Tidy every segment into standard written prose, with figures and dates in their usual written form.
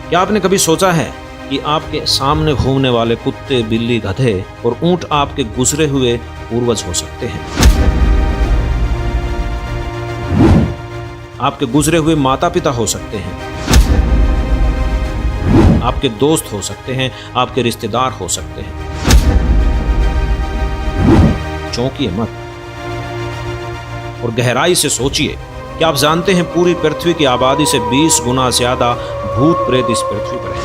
क्या आपने कभी सोचा है कि आपके सामने घूमने वाले कुत्ते, बिल्ली, गधे और ऊंट आपके गुजरे हुए पूर्वज हो सकते हैं? आपके गुजरे हुए माता पिता हो सकते हैं, आपके दोस्त हो सकते हैं, आपके रिश्तेदार हो सकते हैं। चौंकिए मत और गहराई से सोचिए। क्या आप जानते हैं पूरी पृथ्वी की आबादी से 20 गुना ज्यादा भूत प्रेत इस पृथ्वी पर है?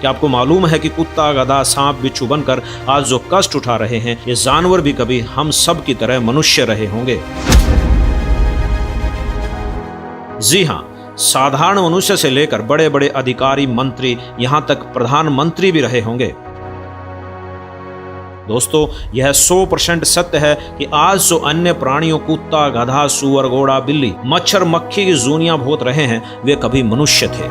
क्या आपको मालूम है कि कुत्ता, गधा, सांप, बिच्छू बनकर आज जो कष्ट उठा रहे हैं, ये जानवर भी कभी हम सब की तरह मनुष्य रहे होंगे? जी हां, साधारण मनुष्य से लेकर बड़े बड़े अधिकारी, मंत्री, यहां तक प्रधानमंत्री भी रहे होंगे। दोस्तों, यह 100% सत्य है कि आज जो अन्य प्राणियों, कुत्ता, गधा, सूअर, घोड़ा, बिल्ली, मच्छर, मक्खी की जूनियां भोत रहे हैं, वे कभी मनुष्य थे।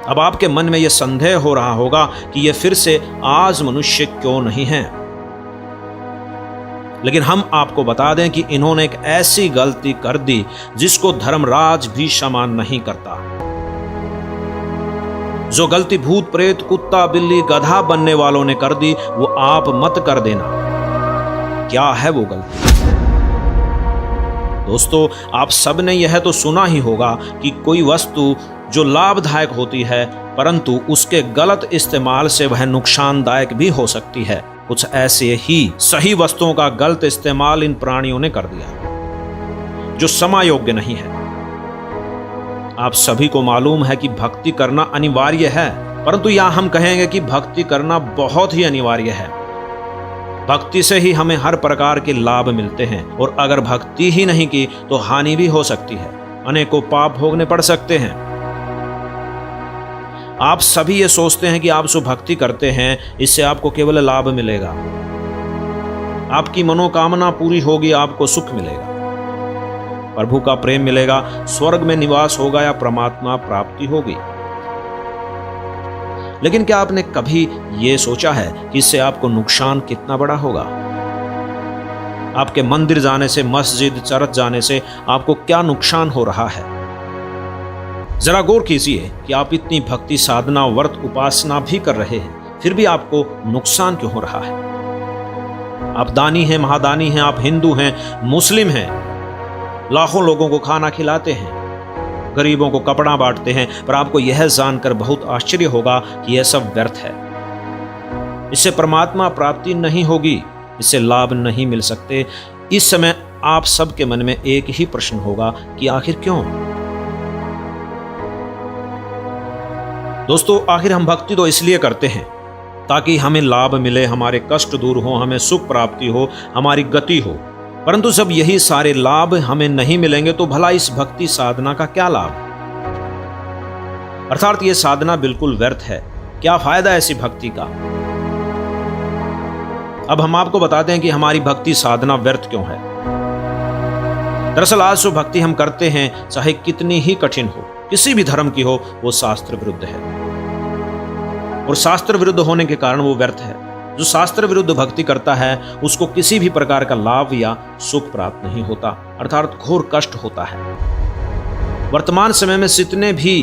अब आपके मन में यह संदेह हो रहा होगा कि ये फिर से आज मनुष्य क्यों नहीं है। लेकिन हम आपको बता दें कि इन्होंने एक ऐसी गलती कर दी जिसको धर्मराज भी क्षमा नहीं करता। जो गलती भूत प्रेत, कुत्ता, बिल्ली, गधा बनने वालों ने कर दी, वो आप मत कर देना। क्या है वो गलती? दोस्तों, आप सबने यह तो सुना ही होगा कि कोई वस्तु जो लाभदायक होती है, परंतु उसके गलत इस्तेमाल से वह नुकसानदायक भी हो सकती है। कुछ ऐसे ही सही वस्तुओं का गलत इस्तेमाल इन प्राणियों ने कर दिया, जो समायोग्य नहीं है। आप सभी को मालूम है कि भक्ति करना अनिवार्य है, परंतु यहां हम कहेंगे कि भक्ति करना बहुत ही अनिवार्य है। भक्ति से ही हमें हर प्रकार के लाभ मिलते हैं, और अगर भक्ति ही नहीं की तो हानि भी हो सकती है, अनेकों पाप भोगने पड़ सकते हैं। आप सभी ये सोचते हैं कि आप जो भक्ति करते हैं, इससे आपको केवल लाभ मिलेगा, आपकी मनोकामना पूरी होगी, आपको सुख मिलेगा, प्रभु का प्रेम मिलेगा, स्वर्ग में निवास होगा या परमात्मा प्राप्ति होगी। लेकिन क्या आपने कभी यह सोचा है कि इससे आपको नुकसान कितना बड़ा होगा? आपके मंदिर जाने से, मस्जिद, चर्च जाने से आपको क्या नुकसान हो रहा है? जरा गौर कीजिए कि आप इतनी भक्ति, साधना, व्रत, उपासना भी कर रहे हैं, फिर भी आपको नुकसान क्यों हो रहा है? आप दानी हैं, महादानी हैं, आप हिंदू हैं, मुस्लिम हैं, लाखों लोगों को खाना खिलाते हैं, गरीबों को कपड़ा बांटते हैं, पर आपको यह जानकर बहुत आश्चर्य होगा कि यह सब व्यर्थ है। इससे परमात्मा प्राप्ति नहीं होगी, इससे लाभ नहीं मिल सकते। इस समय आप सबके मन में एक ही प्रश्न होगा कि आखिर क्यों? दोस्तों, आखिर हम भक्ति तो इसलिए करते हैं ताकि हमें लाभ मिले, हमारे कष्ट दूर हो, हमें सुख प्राप्ति हो, हमारी गति हो। परंतु जब यही सारे लाभ हमें नहीं मिलेंगे तो भला इस भक्ति साधना का क्या लाभ? अर्थात ये साधना बिल्कुल व्यर्थ है। क्या फायदा ऐसी भक्ति का? अब हम आपको बताते हैं कि हमारी भक्ति साधना व्यर्थ क्यों है। दरअसल आज जो भक्ति हम करते हैं, चाहे कितनी ही कठिन हो, किसी भी धर्म की हो, वो शास्त्र विरुद्ध है, और शास्त्र विरुद्ध होने के कारण वो व्यर्थ है। जो शास्त्र विरुद्ध भक्ति करता है, उसको किसी भी प्रकार का लाभ या सुख प्राप्त नहीं होता, अर्थात घोर कष्ट होता है। वर्तमान समय में जितने भी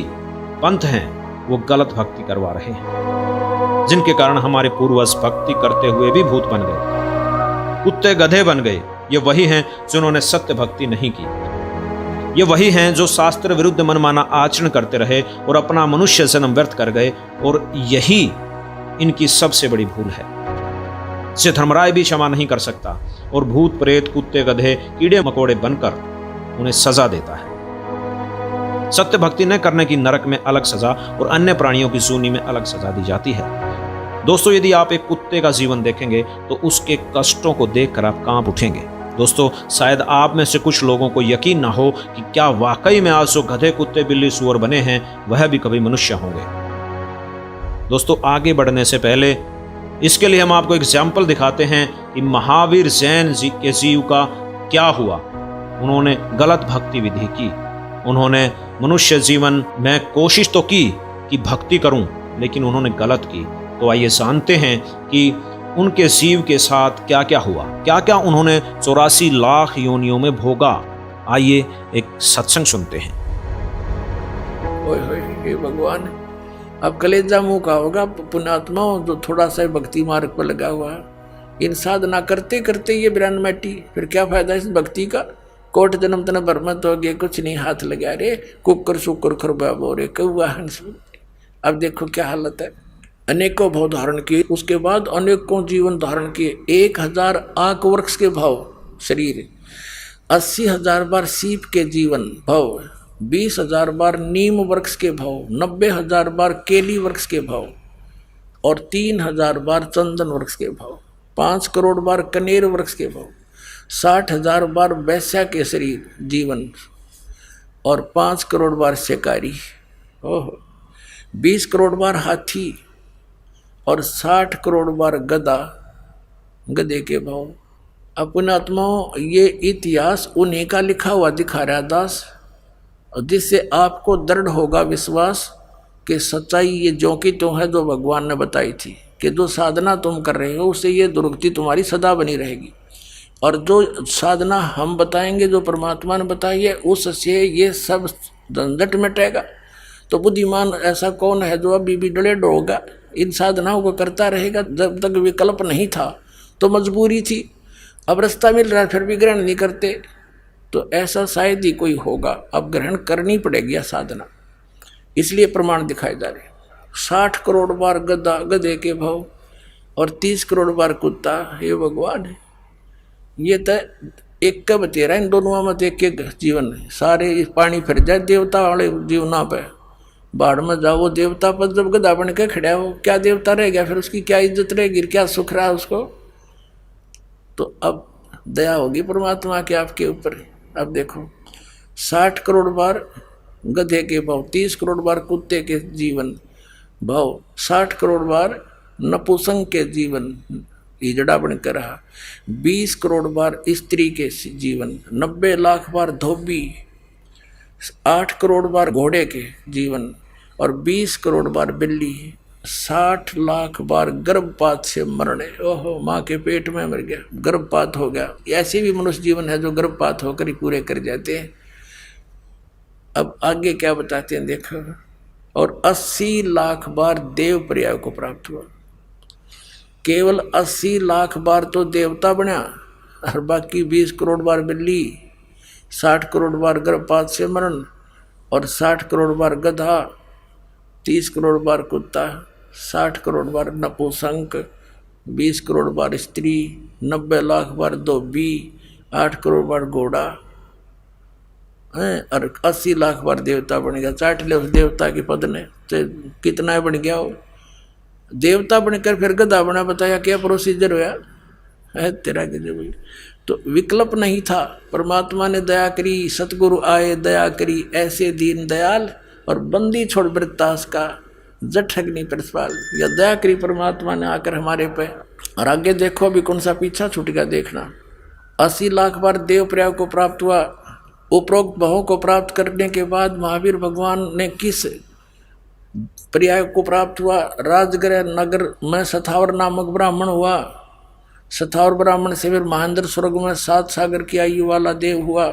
पंथ हैं, वो गलत भक्ति करवा रहे हैं, जिनके कारण हमारे पूर्वज भक्ति करते हुए भी भूत बन गए, कुत्ते, गधे बन गए। ये वही हैं जिन्होंने सत्य भक्ति नहीं की। ये वही हैं जो शास्त्र विरुद्ध मनमाना आचरण करते रहे और अपना मनुष्य जन्म व्यर्थ कर गए, और यही इनकी सबसे बड़ी भूल है। इसे धर्मराज भी क्षमा नहीं कर सकता, और भूत प्रेत, कुत्ते, गधे, कीड़े मकोड़े बनकर उन्हें सजा देता है। सत्य भक्ति न करने की नरक में अलग सजा और अन्य प्राणियों की जूनी में अलग सजा दी जाती है। दोस्तों, यदि आप एक कुत्ते का जीवन देखेंगे तो उसके कष्टों को देखकर आप कांप उठेंगे। दोस्तों, शायद आप में से कुछ लोगों को यकीन ना हो कि क्या वाकई में आज जो गधे, कुत्ते, बिल्ली, सूअर बने हैं, वह भी कभी मनुष्य होंगे। दोस्तों, आगे बढ़ने से पहले इसके लिए हम आपको एग्जाम्पल दिखाते हैं कि महावीर जैन जी के जीव का क्या हुआ। उन्होंने गलत भक्ति विधि की। उन्होंने मनुष्य जीवन में कोशिश तो की कि भक्ति करूं, लेकिन उन्होंने गलत की। तो आइए जानते हैं कि उनके जीव के साथ क्या क्या हुआ, क्या क्या उन्होंने 84 लाख योनियों में भोगा। आइए एक सत्संग सुनते हैं। ओए होए, हे भगवान, अब कलेजा मुंह का होगा पुण्यात्मा जो थोड़ा सा भक्ति मार्ग पर लगा हुआ है। इन साधना करते करते ये ब्रांड मैटी, फिर क्या फायदा इस भक्ति का। कोट जन्म तन भरमत हो गए, कुछ नहीं हाथ लगा रे, कुकर सुकर खरबा बोरे कौआ हंस। अब देखो क्या हालत है। अनेकों भाव धारण किए, उसके बाद अनेकों जीवन धारण किए। 1000 आक वृक्ष के भाव शरीर, 80,000 बार सीप के जीवन भाव, 20,000 बार नीम वृक्ष के भाव, 90,000 बार केली वृक्ष के भाव और 3,000 बार चंदन वृक्ष के भाव, 5 करोड़ बार कनेर वृक्ष के भाव, 60,000 बार वैश्या के शरीर जीवन और 5 करोड़ बार शिकारी, ओह 20 करोड़ बार हाथी और 60 करोड़ बार गधा गधे के भाव। अपने आत्माओं, ये इतिहास उन्हीं का लिखा हुआ दिखा रहा दास, जिससे आपको दृढ़ होगा विश्वास कि सच्चाई ये जो की तो है जो भगवान ने बताई थी कि जो साधना तुम कर रहे हो उससे ये दुर्गति तुम्हारी सदा बनी रहेगी। और जो साधना हम बताएंगे, जो परमात्मा ने बताई है, उससे ये सब झंझट मिटेगा। तो बुद्धिमान ऐसा कौन है जो अभी भी डले डोगा इन साधनाओं को करता रहेगा। जब तक विकल्प नहीं था तो मजबूरी थी, अब रास्ता मिल रहा है फिर भी ग्रहण नहीं करते, तो ऐसा शायद ही कोई होगा। अब ग्रहण करनी पड़ेगी यह साधना, इसलिए प्रमाण दिखाए जा रहे। 60 करोड़ बार गधा गधे के भाव और 30 करोड़ बार कुत्ता। हे भगवान, ये तो एक का बतेरा, इन दोनों में एक एक जीवन है। सारे पानी फिर जाए देवता वाले जीवना पे, बाढ़ में जाओ देवता पर, जब गधा बन के खड़ा हो क्या देवता रह गया, फिर उसकी क्या इज्जत रहेगी, क्या सुख रहा उसको। तो अब दया होगी परमात्मा की आपके ऊपर। अब देखो 60 करोड़ बार गधे के भाव, 30 करोड़ बार कुत्ते के जीवन भाव, 60 करोड़ बार नपुंसक के जीवन हिजड़ा बनकर रहा, 20 करोड़ बार स्त्री के जीवन, 90 लाख बार धोबी, 8 करोड़ बार घोड़े के जीवन और 20 करोड़ बार बिल्ली, 60 लाख बार गर्भपात से मरने। ओहो, माँ के पेट में मर गया, गर्भपात हो गया। ऐसे भी मनुष्य जीवन है जो गर्भपात होकर ही पूरे कर जाते हैं। अब आगे क्या बताते हैं देखो। और 80 लाख बार देव पर्याय को प्राप्त हुआ। केवल 80 लाख बार तो देवता बना और बाकी 20 करोड़ बार बिल्ली, 60 करोड़ बार गर्भपात से मरण और 60 करोड़ बार गधा, 30 करोड़ बार कुत्ता, 60 करोड़ बार नपुंसक, 20 करोड़ बार स्त्री, 90 लाख बार धोबी, 8 करोड़ बार घोड़ा और 80 लाख बार देवता बन गया। चाट ले उस देवता के पद ने, तो कितना बन गया वो देवता बनकर फिर गधा बना। बताया क्या प्रोसीजर हुआ है तेरा गजब। तो विकल्प नहीं था, परमात्मा ने दया करी, सतगुरु आए दया करी, ऐसे दीन दयाल और बंदी छोड़ वृत्तास का जठ अग्नि प्रसपाल। या दया करी परमात्मा ने आकर हमारे पे। और आगे देखो अभी कौन सा पीछा छूट गया देखना। 80 लाख बार देव पर्याय को प्राप्त हुआ। उपरोक्त भावों को प्राप्त करने के बाद महावीर भगवान ने किस पर्याय को प्राप्त हुआ। राजगृह नगर में सथावर नामक ब्राह्मण हुआ। सथावर ब्राह्मण से फिर महेंद्र स्वर्ग में 7 सागर की आयु वाला देव हुआ।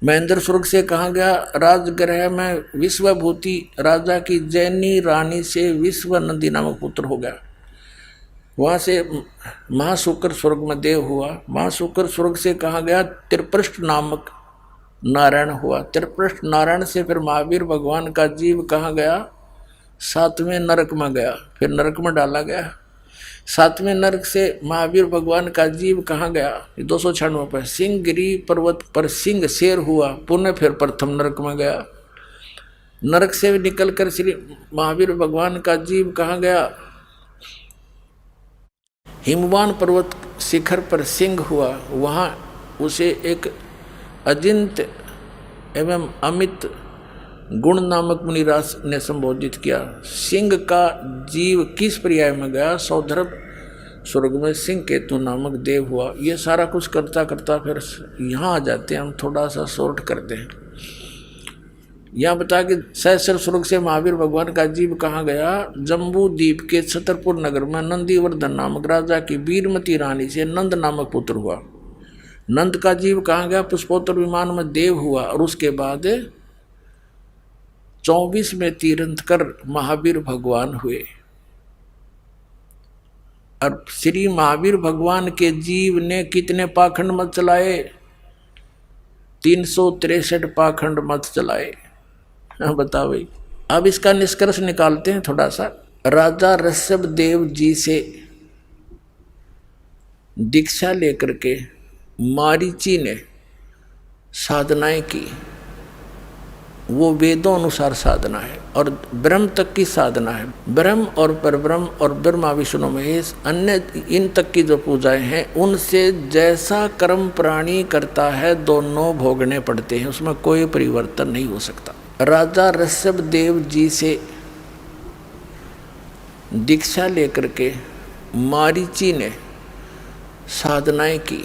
महेंद्र स्वर्ग से कहा गया राजगृह में विश्वभूति राजा की जैनी रानी से विश्वनंदी नामक पुत्र हो गया। वहाँ से महाशुक्र स्वर्ग में देव हुआ। महाशुक्र स्वर्ग से कहा गया त्रिपृष्ठ नामक नारायण हुआ। त्रिपृष्ठ नारायण से फिर महावीर भगवान का जीव कहाँ गया, 7वें नरक में गया, फिर नरक में डाला गया। 7वें नरक से महावीर भगवान का जीव कहाँ गया, 296 पर सिंहगिरी पर्वत पर सिंह शेर हुआ, पुनः फिर प्रथम नरक में गया। नरक से निकलकर श्री महावीर भगवान का जीव कहाँ गया, हिमवान पर्वत शिखर पर सिंह हुआ। वहाँ उसे एक अजिंत एवं अमित गुण नामक मुनिराज ने संबोधित किया। सिंह का जीव किस पर्याय में गया, सौधर्भ स्वर्ग में सिंह केतु नामक देव हुआ। ये सारा कुछ करता करता फिर यहाँ आ जाते हैं, हम थोड़ा सा शॉर्ट करते हैं। यहाँ बता कि सहस्र स्वर्ग से महावीर भगवान का जीव कहाँ गया, जम्बू द्वीप के छतरपुर नगर में नंदीवर्धन नामक राजा की वीरमती रानी से नंद नामक पुत्र हुआ। नंद का जीव कहाँ गया? पुष्पोत्तर विमान में देव हुआ और उसके बाद 24 में तीर्थंकर महावीर भगवान हुए। और श्री महावीर भगवान के जीव ने कितने पाखंड मत चलाए? 363 पाखंड मत चलाए। बताओ भाई। अब इसका निष्कर्ष निकालते हैं थोड़ा सा। राजा ऋषभ देव जी से दीक्षा लेकर के मारीची ने साधनाएं की, वो वेदों अनुसार साधना है और ब्रह्म तक की साधना है। ब्रह्म और परब्रह्म और ब्रह्मा विष्णु महेश अन्य इन तक की जो पूजाएं हैं, उनसे जैसा कर्म प्राणी करता है दोनों भोगने पड़ते हैं, उसमें कोई परिवर्तन नहीं हो सकता। राजा ऋषभ देव जी से दीक्षा लेकर के मारीची ने साधनाएं की,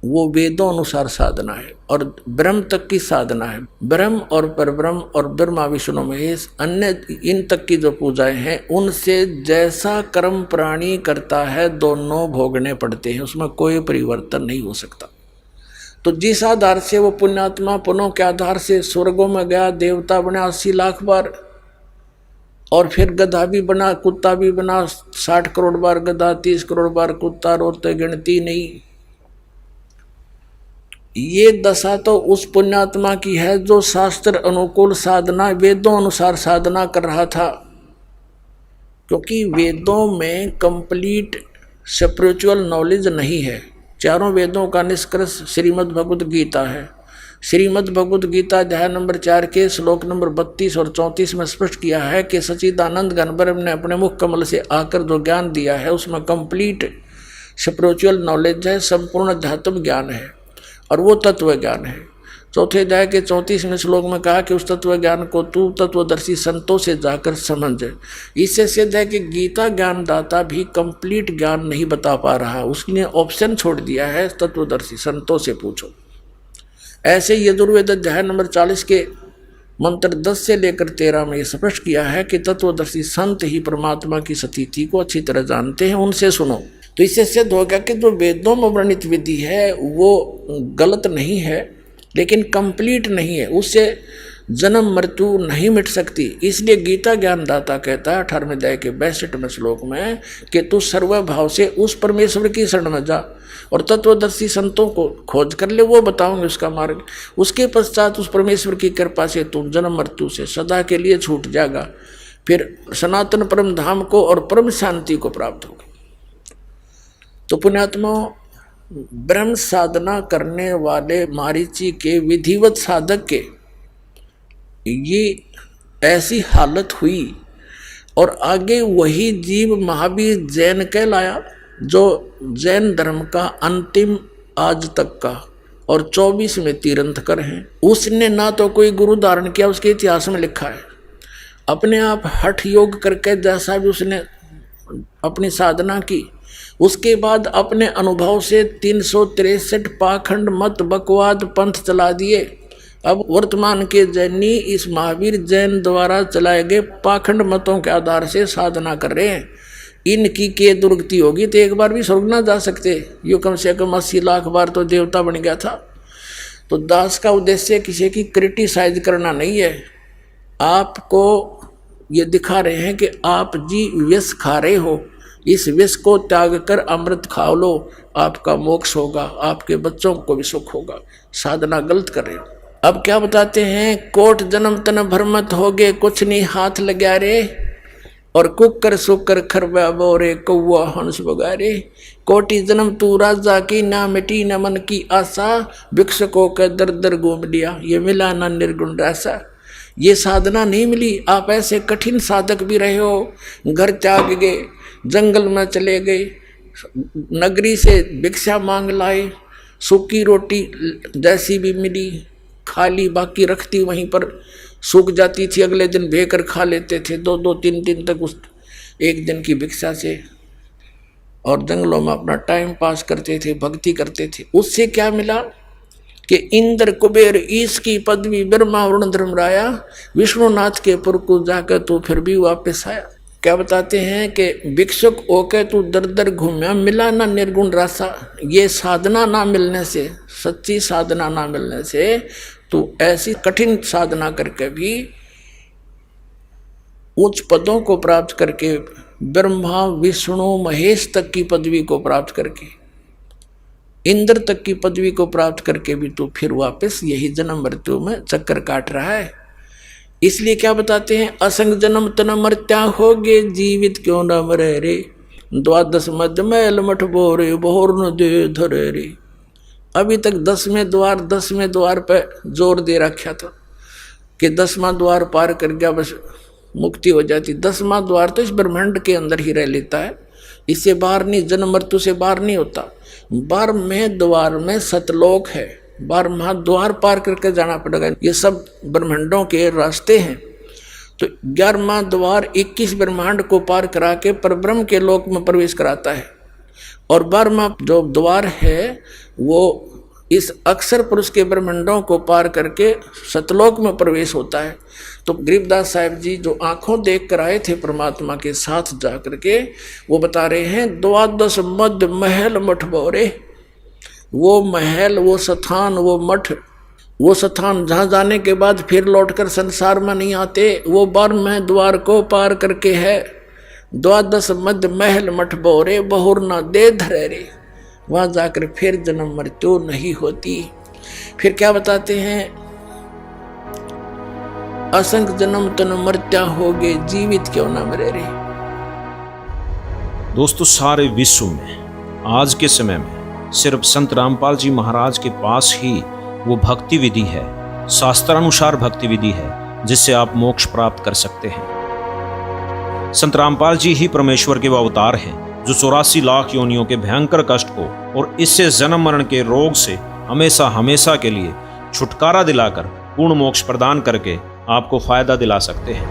वो वेदों अनुसार साधना है और ब्रह्म तक की साधना है। ब्रह्म और परब्रह्म और ब्रह्मा विष्णु महेश अन्य इन तक की जो पूजाएं हैं, उनसे जैसा कर्म प्राणी करता है दोनों भोगने पड़ते हैं, उसमें कोई परिवर्तन नहीं हो सकता। तो जिस आधार से वो पुण्यात्मा पुण्यों के आधार से स्वर्गों में गया, देवता बना 80 लाख बार, और फिर गधा भी बना, कुत्ता भी बना, 60 करोड़ बार गधा, 30 करोड़ बार कुत्ता, रोते गिनती नहीं। ये दशा तो उस पुण्यात्मा की है जो शास्त्र अनुकूल साधना, वेदों अनुसार साधना कर रहा था। क्योंकि वेदों में कंप्लीट स्पिरिचुअल नॉलेज नहीं है। चारों वेदों का निष्कर्ष श्रीमद् भगवद गीता है। श्रीमद् भगवद गीता अध्याय नंबर 4 के श्लोक नंबर 32 और 34 में स्पष्ट किया है कि सच्चिदानंद घन ब्रह्म ने अपने मुख कमल से आकर जो ज्ञान दिया है, उसमें कंप्लीट स्पिरिचुअल नॉलेज है, संपूर्ण अध्यात्म ज्ञान है और वो तत्व ज्ञान है। चौथे अध्याय के 34वें श्लोक में कहा कि उस तत्व ज्ञान को तू तत्वदर्शी संतों से जाकर समझ। इससे सिद्ध है कि गीता ज्ञानदाता भी कंप्लीट ज्ञान नहीं बता पा रहा, उसने ऑप्शन छोड़ दिया है, तत्वदर्शी संतों से पूछो। ऐसे यजुर्वेद अध्याय नंबर 40 के मंत्र 10 से लेकर 13 में स्पष्ट किया है कि तत्वदर्शी संत ही परमात्मा की स्थिति को अच्छी तरह जानते हैं, उनसे सुनो। तो इससे सिद्ध हो गया कि जो वेदों में वर्णित विधि है वो गलत नहीं है, लेकिन कंप्लीट नहीं है, उससे जन्म मृत्यु नहीं मिट सकती। इसलिए गीता ज्ञानदाता कहता है 18वें अध्याय के 62वें श्लोक में कि तू सर्वभाव से उस परमेश्वर की शरण में जा और तत्वदर्शी संतों को खोज कर ले, वो बताओगे उसका मार्ग। उसके पश्चात उस परमेश्वर की कृपा से तुम जन्म मृत्यु से सदा के लिए छूट जाएगा, फिर सनातन परम धाम को और परम शांति को प्राप्त होगा। तो पुण्यात्मा, ब्रह्म साधना करने वाले मारीची के विधिवत साधक के ये ऐसी हालत हुई और आगे वही जीव महावीर जैन कहलाया, जो जैन धर्म का अंतिम आज तक का और 24 में तीर्थंकर हैं। उसने ना तो कोई गुरु धारण किया, उसके इतिहास में लिखा है, अपने आप हठ योग करके जैसा भी उसने अपनी साधना की, उसके बाद अपने अनुभव से 363 पाखंड मत बकवाद पंथ चला दिए। अब वर्तमान के जैनी इस महावीर जैन द्वारा चलाए गए पाखंड मतों के आधार से साधना कर रहे हैं। इनकी के दुर्गति होगी तो एक बार भी स्वर्ग ना जा सकते। यो कम से कम 80 लाख बार तो देवता बन गया था। तो दास का उद्देश्य किसी की क्रिटिसाइज करना नहीं है, आपको ये दिखा रहे हैं कि आप जी विष खा रहे हो, इस विष को त्याग कर अमृत खा लो, आपका मोक्ष होगा, आपके बच्चों को भी सुख होगा। साधना गलत कर रहे हो। अब क्या बताते हैं, कोट जन्म तन भरमत होगे, कुछ नहीं हाथ लगा रे, और कुकर सुकर खरबा बोरे कौआ हंस बगारे। कोटि जन्म तू राजा की, ना मिटी न मन की आशा, भिक्षुकों का दर दर घूम लिया, ये मिला ना निर्गुण रासा। ये साधना नहीं मिली। आप ऐसे कठिन साधक भी रहे हो, घर त्याग गए, जंगल में चले गए, नगरी से भिक्षा मांग लाए, सूखी रोटी जैसी भी मिली खा ली, बाकी रखती वहीं पर सूख जाती थी, अगले दिन भेकर खा लेते थे 2-2 3 दिन तक उस एक दिन की भिक्षा से, और जंगलों में अपना टाइम पास करते थे, भक्ति करते थे। उससे क्या मिला कि इंद्र कुबेर ईश की पदवी, ब्रह्मा वरुण धर्मराया, विष्णुनाथ के पुर को जाकर तो फिर भी वापस आया। क्या बताते हैं कि भिक्षुक होके तू दर दर घूमया, मिला ना निर्गुण रासा। ये साधना ना मिलने से, सच्ची साधना ना मिलने से तू ऐसी कठिन साधना करके भी उच्च पदों को प्राप्त करके, ब्रह्मा विष्णु महेश तक की पदवी को प्राप्त करके, इंद्र तक की पदवी को प्राप्त करके भी तू फिर वापस यही जन्म मृत्यु में चक्कर काट रहा है। इसलिए क्या बताते हैं, असंग जन्म तन मर्त्या होगे, जीवित क्यों न मरे रे, द्वादश मध्य मैल मठ बोरे, बोर न दे धरे रे। अभी तक 10वें द्वार पे जोर दे रखा था कि 10वां द्वार पार कर गया बस मुक्ति हो जाती। 10वां द्वार तो इस ब्रह्मांड के अंदर ही रह लेता है, इससे बाहर नहीं, जन्म मृत्यु से बाहर नहीं होता। 12वें द्वार में सतलोक है, 12वां द्वार पार करके जाना पड़ेगा। ये सब ब्रह्मांडों के रास्ते हैं। तो 11वां द्वार 21 ब्रह्मांड को पार करा के परब्रह्म के लोक में प्रवेश कराता है, और 12वां जो द्वार है वो इस अक्षर पुरुष के ब्रह्मांडों को पार करके सतलोक में प्रवेश होता है। तो गरीबदास साहिब जी जो आंखों देख कर आए थे परमात्मा के साथ जा करके, वो बता रहे हैं, द्वादश मध्य महल मठ बोरे। वो महल, वो स्थान, वो मठ, वो स्थान जहाँ जाने के बाद फिर लौटकर संसार में नहीं आते, वो 12वें द्वार को पार करके है। द्वादश मध्य महल मठ बोरे, बहुर न दे धरे रे। वहाँ जाकर फिर जन्म मृत्यु नहीं होती। फिर क्या बताते हैं, असंख्य जन्म तन मर्त्या होगे, जीवित क्यों न मरे रे। दोस्तों, सारे विश्व में आज के समय में सिर्फ संत रामपाल जी महाराज के पास ही वो भक्ति विधि है, शास्त्रानुसार भक्ति विधि है, जिससे आप मोक्ष प्राप्त कर सकते हैं। संत रामपाल जी ही परमेश्वर के वो अवतार हैं जो 84 लाख योनियों के भयंकर कष्ट को और इससे जन्म मरण के रोग से हमेशा हमेशा के लिए छुटकारा दिलाकर पूर्ण मोक्ष प्रदान करके आपको फायदा दिला सकते हैं।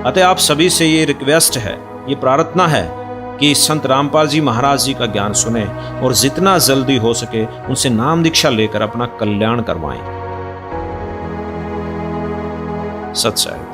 अतः आप सभी से ये रिक्वेस्ट है, ये प्रार्थना है कि संत रामपाल जी महाराज जी का ज्ञान सुने और जितना जल्दी हो सके उनसे नाम दीक्षा लेकर अपना कल्याण करवाएं। सत्संग।